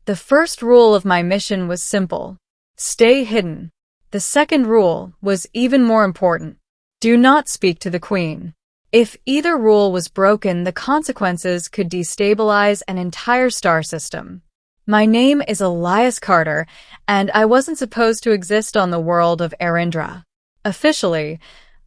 The first rule of my mission was simple: stay hidden. The second rule was even more important: do not speak to the Queen. If either rule was broken, the consequences could destabilize an entire star system. My name is Elias Carter, and I wasn't supposed to exist on the world of Aeryndra. Officially,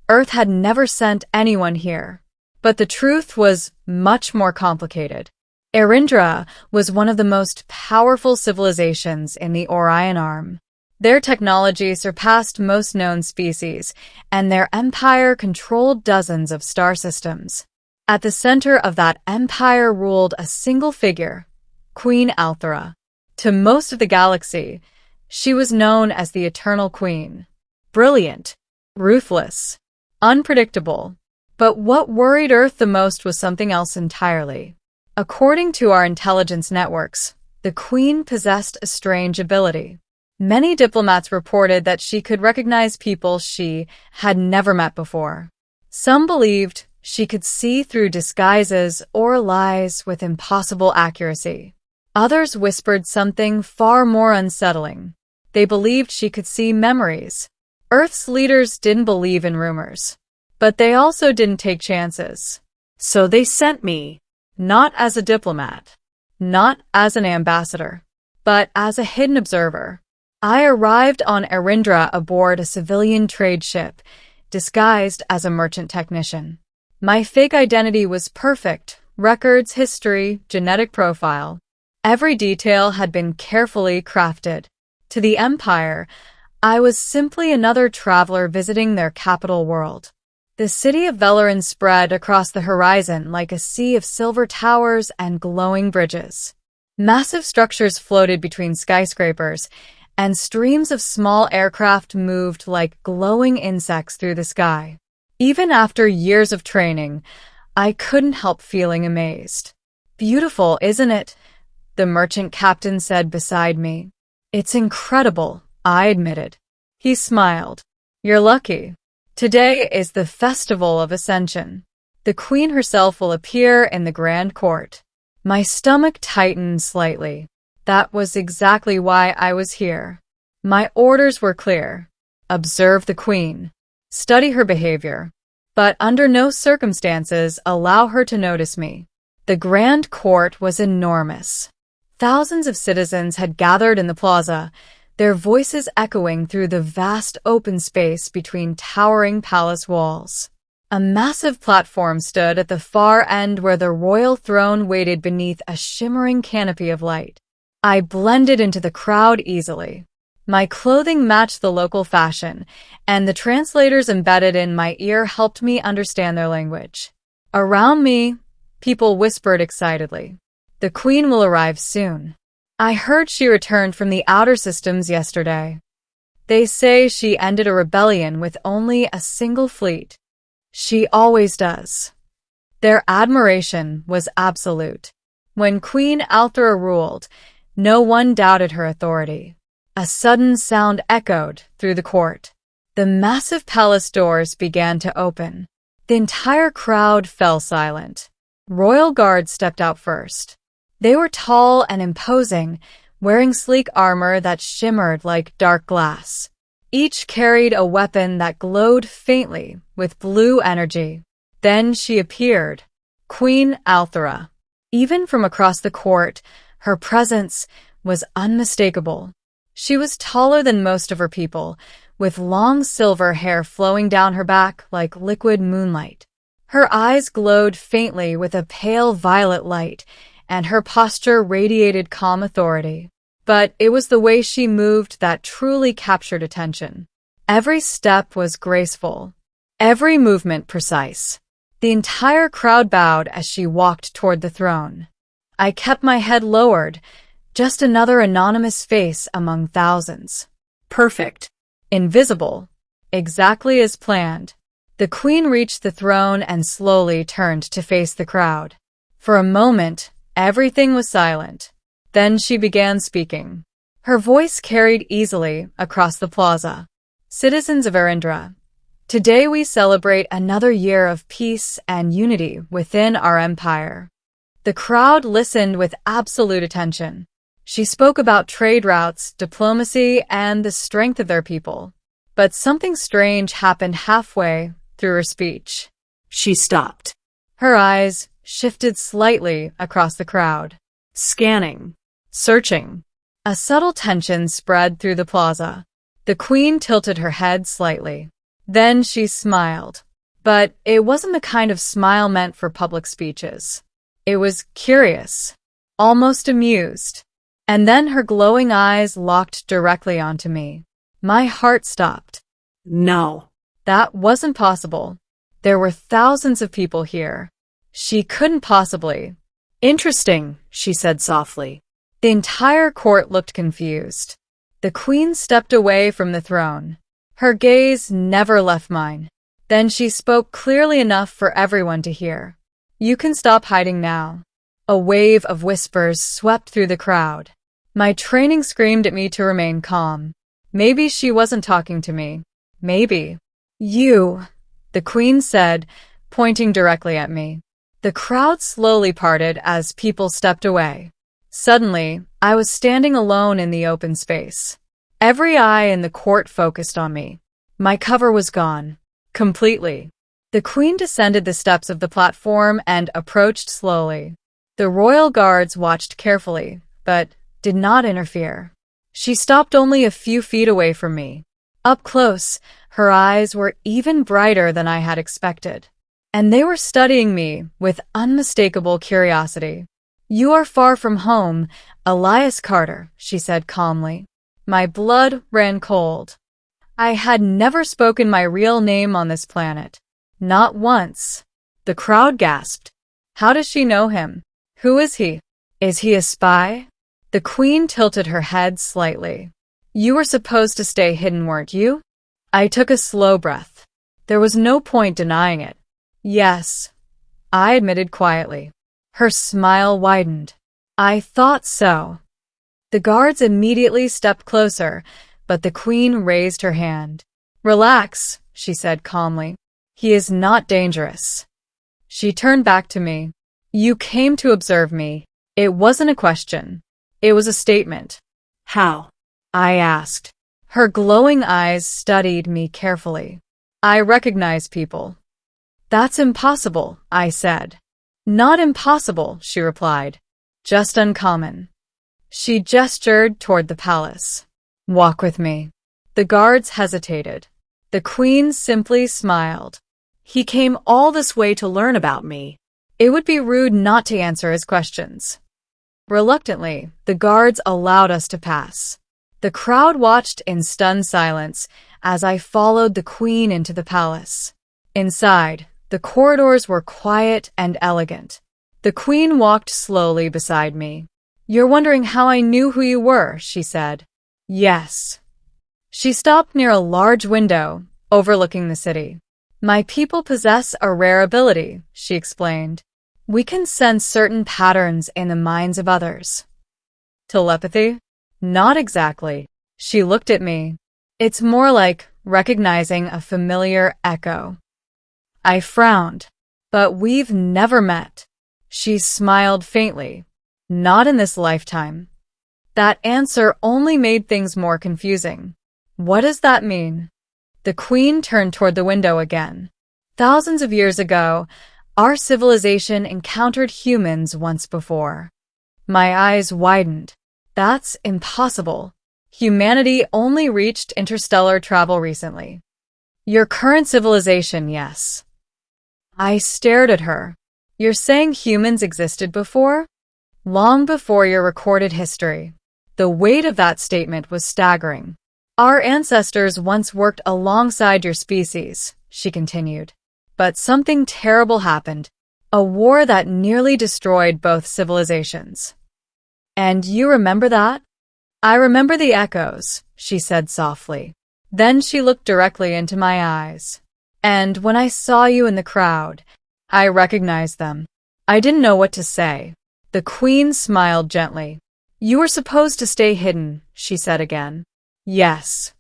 Earth had never sent anyone here. But the truth was much more complicated. Aeryndra was one of the most powerful civilizations in the Orion Arm. Their technology surpassed most known species, and their empire controlled dozens of star systems. At the center of that empire ruled a single figure, Queen Aeryndra. To most of the galaxy, she was known as the Eternal Queen. Brilliant, ruthless, unpredictable. But what worried Earth the most was something else entirely. According to our intelligence networks, the Queen possessed a strange ability. Many diplomats reported that she could recognize people she had never met before. Some believed she could see through disguises or lies with impossible accuracy. Others whispered something far more unsettling. They believed she could see memories. Earth's leaders didn't believe in rumors, but they also didn't take chances. So they sent me, not as a diplomat, not as an ambassador, but as a hidden observer. I arrived on Aeryndra aboard a civilian trade ship, disguised as a merchant technician. My fake identity was perfect: records, history, genetic profile. Every detail had been carefully crafted. To the Empire, I was simply another traveler visiting their capital world. The city of Velarin spread across the horizon like a sea of silver towers and glowing bridges. Massive structures floated between skyscrapers, and streams of small aircraft moved like glowing insects through the sky. Even after years of training, I couldn't help feeling amazed. "Beautiful, isn't it?" the merchant captain said beside me. "It's incredible," I admitted. He smiled. "You're lucky. Today is the Festival of Ascension. The Queen herself will appear in the Grand Court." My stomach tightened slightly. That was exactly why I was here. My orders were clear: observe the Queen, study her behavior, but under no circumstances allow her to notice me. The Grand Court was enormous. Thousands of citizens had gathered in the plaza, their voices echoing through the vast open space between towering palace walls. A massive platform stood at the far end where the royal throne waited beneath a shimmering canopy of light. I blended into the crowd easily. My clothing matched the local fashion, and the translators embedded in my ear helped me understand their language. Around me, people whispered excitedly, "The Queen will arrive soon. I heard she returned from the outer systems yesterday. They say she ended a rebellion with only a single fleet. She always does." Their admiration was absolute. When Queen Aeryndra ruled, no one doubted her authority. A sudden sound echoed through the court. The massive palace doors began to open. The entire crowd fell silent. Royal guards stepped out first. They were tall and imposing, wearing sleek armor that shimmered like dark glass. Each carried a weapon that glowed faintly with blue energy. Then she appeared, Queen Aeryndra. Even from across the court, her presence was unmistakable. She was taller than most of her people, with long silver hair flowing down her back like liquid moonlight. Her eyes glowed faintly with a pale violet light, and her posture radiated calm authority. But it was the way she moved that truly captured attention. Every step was graceful, every movement precise. The entire crowd bowed as she walked toward the throne. I kept my head lowered, just another anonymous face among thousands. Perfect. Invisible. Exactly as planned. The Queen reached the throne and slowly turned to face the crowd. For a moment, everything was silent. Then she began speaking. Her voice carried easily across the plaza. "Citizens of Aeryndra, today we celebrate another year of peace and unity within our empire." The crowd listened with absolute attention. She spoke about trade routes, diplomacy, and the strength of their people. But something strange happened halfway through her speech. She stopped. Her eyes shifted slightly across the crowd. Scanning. Searching. A subtle tension spread through the plaza. The Queen tilted her head slightly. Then she smiled. But it wasn't the kind of smile meant for public speeches. It was curious, almost amused. And then her glowing eyes locked directly onto me. My heart stopped. No. That wasn't possible. There were thousands of people here. She couldn't possibly. Interesting, she said softly. The entire court looked confused. The Queen stepped away from the throne. Her gaze never left mine. Then she spoke clearly enough for everyone to hear. You can stop hiding now. A wave of whispers swept through the crowd. My training screamed at me to remain calm. Maybe she wasn't talking to me. Maybe. You, the Queen said, pointing directly at me. The crowd slowly parted as people stepped away. Suddenly, I was standing alone in the open space. Every eye in the court focused on me. My cover was gone. Completely. The Queen descended the steps of the platform and approached slowly. The royal guards watched carefully, but did not interfere. She stopped only a few feet away from me. Up close, her eyes were even brighter than I had expected. And they were studying me with unmistakable curiosity. You are far from home, Elias Carter, she said calmly. My blood ran cold. I had never spoken my real name on this planet. Not once. The crowd gasped. How does she know him? Who is he? Is he a spy? The Queen tilted her head slightly. You were supposed to stay hidden, weren't you? I took a slow breath. There was no point denying it. Yes, I admitted quietly. Her smile widened. I thought so. The guards immediately stepped closer, but the Queen raised her hand. Relax, she said calmly. He is not dangerous. She turned back to me. You came to observe me. It wasn't a question. It was a statement. How? I asked. Her glowing eyes studied me carefully. I recognize people. That's impossible, I said. Not impossible, she replied. Just uncommon. She gestured toward the palace. Walk with me. The guards hesitated. The Queen simply smiled. He came all this way to learn about me. It would be rude not to answer his questions. Reluctantly, the guards allowed us to pass. The crowd watched in stunned silence as I followed the Queen into the palace. Inside, the corridors were quiet and elegant. The Queen walked slowly beside me. You're wondering how I knew who you were, she said. Yes. She stopped near a large window overlooking the city. My people possess a rare ability, she explained. We can sense certain patterns in the minds of others. Telepathy? Not exactly. She looked at me. It's more like recognizing a familiar echo. I frowned. But we've never met. She smiled faintly. Not in this lifetime. That answer only made things more confusing. What does that mean? The Queen turned toward the window again. Thousands of years ago, our civilization encountered humans once before. My eyes widened. That's impossible. Humanity only reached interstellar travel recently. Your current civilization, yes. I stared at her. You're saying humans existed before? Long before your recorded history. The weight of that statement was staggering. Our ancestors once worked alongside your species, she continued. But something terrible happened. A war that nearly destroyed both civilizations. And you remember that? I remember the echoes, she said softly. Then she looked directly into my eyes. And when I saw you in the crowd, I recognized them. I didn't know what to say. The Queen smiled gently. You were supposed to stay hidden, she said again. Yes.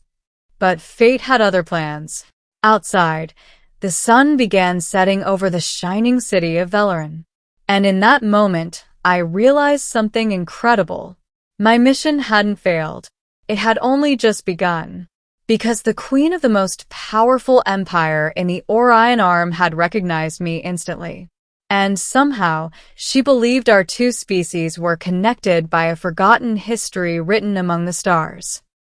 But fate had other plans. Outside, the sun began setting over the shining city of Velarin. And in that moment, I realized something incredible. My mission hadn't failed. It had only just begun. Because the queen of the most powerful empire in the Orion Arm had recognized me instantly. And somehow, she believed our two species were connected by a forgotten history written among the stars.